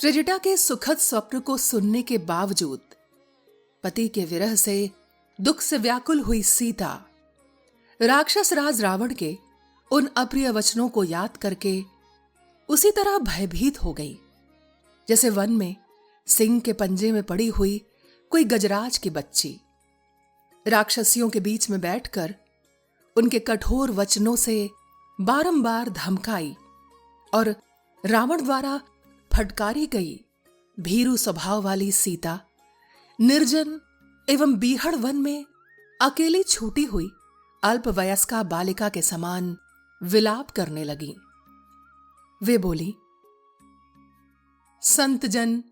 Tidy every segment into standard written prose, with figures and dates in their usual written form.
त्रिजटा के सुखद स्वप्न को सुनने के बावजूद पति के विरह से दुख से व्याकुल हुई सीता राक्षस राज रावण के उन अप्रिय वचनों को याद करके उसी तरह भयभीत हो गई जैसे वन में सिंह के पंजे में पड़ी हुई कोई गजराज की बच्ची। राक्षसियों के बीच में बैठकर उनके कठोर वचनों से बारंबार धमकाई और रावण द्वारा फटकारी गई भीरू स्वभाव वाली सीता निर्जन एवं बीहड़ वन में अकेली छूटी हुई अल्पवयस्का बालिका के समान विलाप करने लगी। वे बोली, संत जन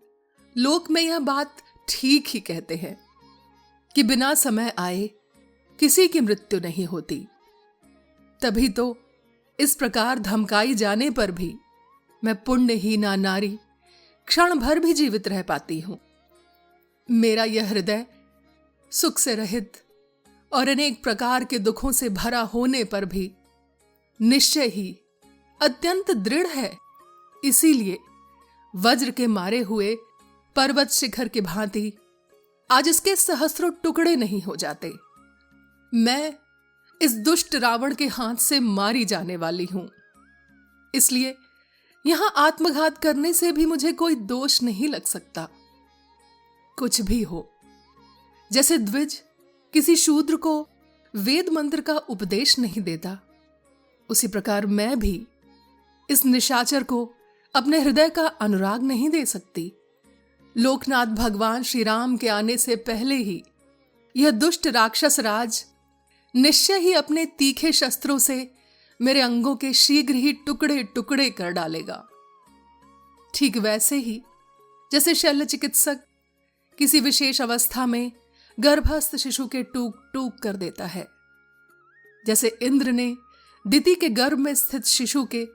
लोक में यह बात ठीक ही कहते हैं कि बिना समय आए किसी की मृत्यु नहीं होती। तभी तो इस प्रकार धमकाई जाने पर भी मैं पुण्यहीना नारी क्षण भर भी जीवित रह पाती हूं। मेरा यह हृदय सुख से रहित और अनेक प्रकार के दुखों से भरा होने पर भी निश्चय ही अत्यंत दृढ़ है। इसीलिए वज्र के मारे हुए पर्वत शिखर की भांति आज इसके सहस्रों टुकड़े नहीं हो जाते। मैं इस दुष्ट रावण के हाथ से मारी जाने वाली हूं। इसलिए यहां आत्मघात करने से भी मुझे कोई दोष नहीं लग सकता। कुछ भी हो, जैसे द्विज किसी शूद्र को वेद मंत्र का उपदेश नहीं देता, उसी प्रकार मैं भी इस निशाचर को अपने हृदय का अनुराग नहीं दे सकती। लोकनाथ भगवान श्री राम के आने से पहले ही यह दुष्ट राक्षस राज निश्चय ही अपने तीखे शस्त्रों से मेरे अंगों के शीघ्र ही टुकड़े टुकड़े कर डालेगा। ठीक वैसे ही जैसे शल्य चिकित्सक किसी विशेष अवस्था में गर्भस्थ शिशु के टूक टूक कर देता है, जैसे इंद्र ने दिति के गर्भ में स्थित शिशु के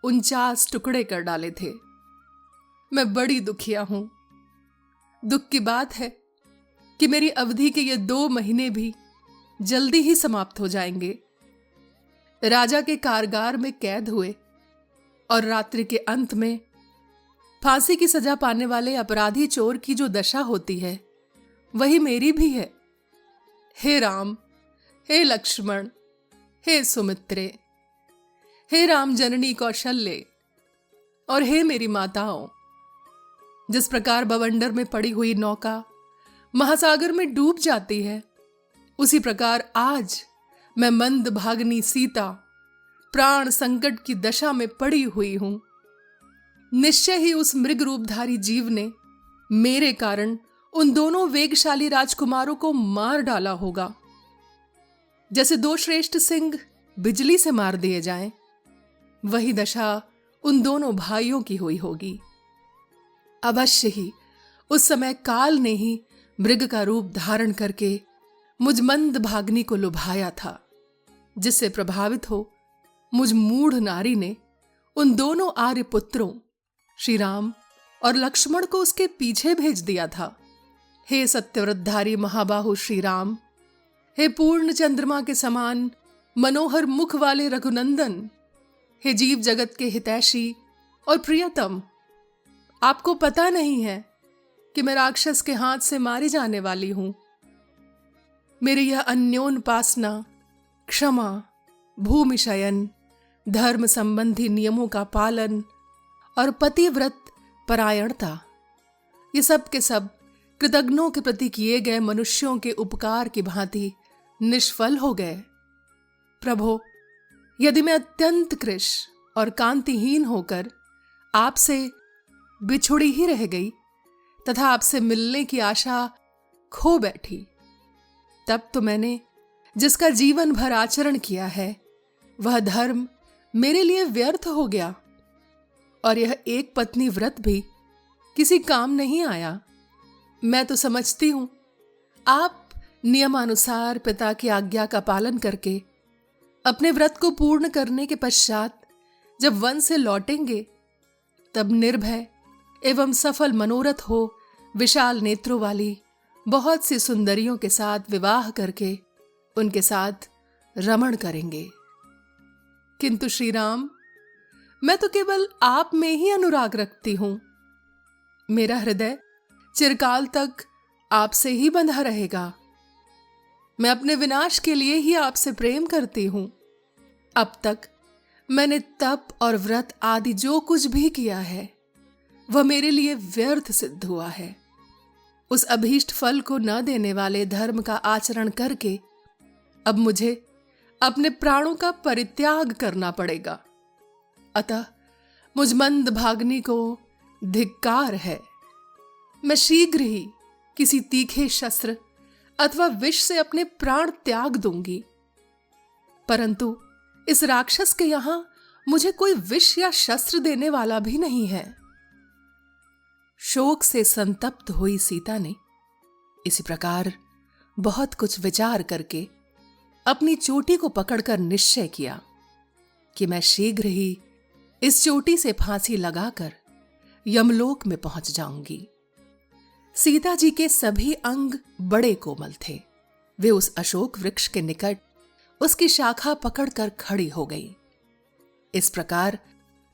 49 टुकड़े कर डाले थे। मैं बड़ी दुखिया हूं। दुख की बात है कि मेरी अवधि के ये 2 महीने भी जल्दी ही समाप्त हो जाएंगे। राजा के कारागार में कैद हुए और रात्रि के अंत में फांसी की सजा पाने वाले अपराधी चोर की जो दशा होती है वही मेरी भी है। हे राम, हे लक्ष्मण, हे सुमित्रे, हे राम जननी कौशल्य और हे मेरी माताओं, जिस प्रकार बवंडर में पड़ी हुई नौका महासागर में डूब जाती है, उसी प्रकार आज मैं मंद भागनी सीता प्राण संकट की दशा में पड़ी हुई हूं। निश्चय ही उस मृग रूपधारी जीव ने मेरे कारण उन दोनों वेगशाली राजकुमारों को मार डाला होगा। जैसे 2 श्रेष्ठ सिंह बिजली से मार दिए जाएं, वही दशा उन दोनों भाइयों की हुई होगी। अवश्य ही उस समय काल ने ही मृग का रूप धारण करके मुझ मंद भागनी को लुभाया था, जिससे प्रभावित हो मुझ मूढ़ नारी ने उन दोनों आर्य पुत्रों श्री राम और लक्ष्मण को उसके पीछे भेज दिया था। हे सत्यव्रतधारी महाबाहु श्री राम, हे पूर्ण चंद्रमा के समान मनोहर मुख वाले रघुनंदन, हे जीव जगत के हितैषी और प्रियतम, आपको पता नहीं है कि मैं राक्षस के हाथ से मारी जाने वाली हूं। मेरी यह अन्योन्पासना, क्षमा, भूमि शयन, धर्म संबंधी नियमों का पालन और पतिव्रत परायणता, ये सब के सब कृतज्ञों के प्रति किए गए मनुष्यों के उपकार की भांति निष्फल हो गए। प्रभो, यदि मैं अत्यंत कृश और कांतिहीन होकर आपसे बिछुड़ी ही रह गई तथा आपसे मिलने की आशा खो बैठी, तब तो मैंने जिसका जीवन भर आचरण किया है वह धर्म मेरे लिए व्यर्थ हो गया और यह एक पत्नी व्रत भी किसी काम नहीं आया। मैं तो समझती हूं आप नियमानुसार पिता की आज्ञा का पालन करके अपने व्रत को पूर्ण करने के पश्चात जब वन से लौटेंगे तब निर्भय एवं सफल मनोरथ हो विशाल नेत्रों वाली बहुत सी सुंदरियों के साथ विवाह करके उनके साथ रमण करेंगे। किंतु श्री राम, मैं तो केवल आप में ही अनुराग रखती हूं। मेरा हृदय चिरकाल तक आपसे ही बंधा रहेगा। मैं अपने विनाश के लिए ही आपसे प्रेम करती हूं। अब तक मैंने तप और व्रत आदि जो कुछ भी किया है वह मेरे लिए व्यर्थ सिद्ध हुआ है। उस अभीष्ट फल को न देने वाले धर्म का आचरण करके अब मुझे अपने प्राणों का परित्याग करना पड़ेगा। अतः मुझ मंद भाग्नि को धिक्कार है। मैं शीघ्र ही किसी तीखे शस्त्र अथवा विष से अपने प्राण त्याग दूंगी। परंतु इस राक्षस के यहां मुझे कोई विष या शस्त्र देने वाला भी नहीं है। शोक से संतप्त हुई सीता ने इसी प्रकार बहुत कुछ विचार करके अपनी चोटी को पकड़कर निश्चय किया कि मैं शीघ्र ही इस चोटी से फांसी लगाकर यमलोक में पहुंच जाऊंगी। सीता जी के सभी अंग बड़े कोमल थे। वे उस अशोक वृक्ष के निकट उसकी शाखा पकड़कर खड़ी हो गई। इस प्रकार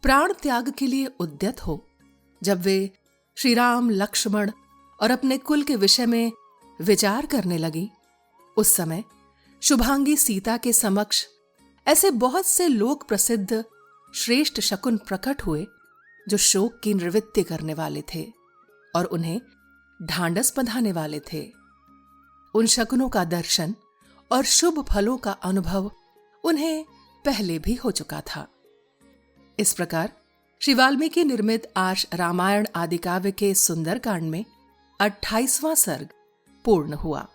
प्राण त्याग के लिए उद्यत हो जब वे श्री राम, लक्ष्मण और अपने कुल के विषय में विचार करने लगी, उस समय शुभांगी सीता के समक्ष ऐसे बहुत से लोक प्रसिद्ध श्रेष्ठ शकुन प्रकट हुए जो शोक की निवृत्ति करने वाले थे और उन्हें ढांढस बंधाने वाले थे। उन शकुनों का दर्शन और शुभ फलों का अनुभव उन्हें पहले भी हो चुका था। इस प्रकार श्री वाल्मीकि निर्मित आज रामायण आदि काव्य के सुंदर कांड में 28वां सर्ग पूर्ण हुआ।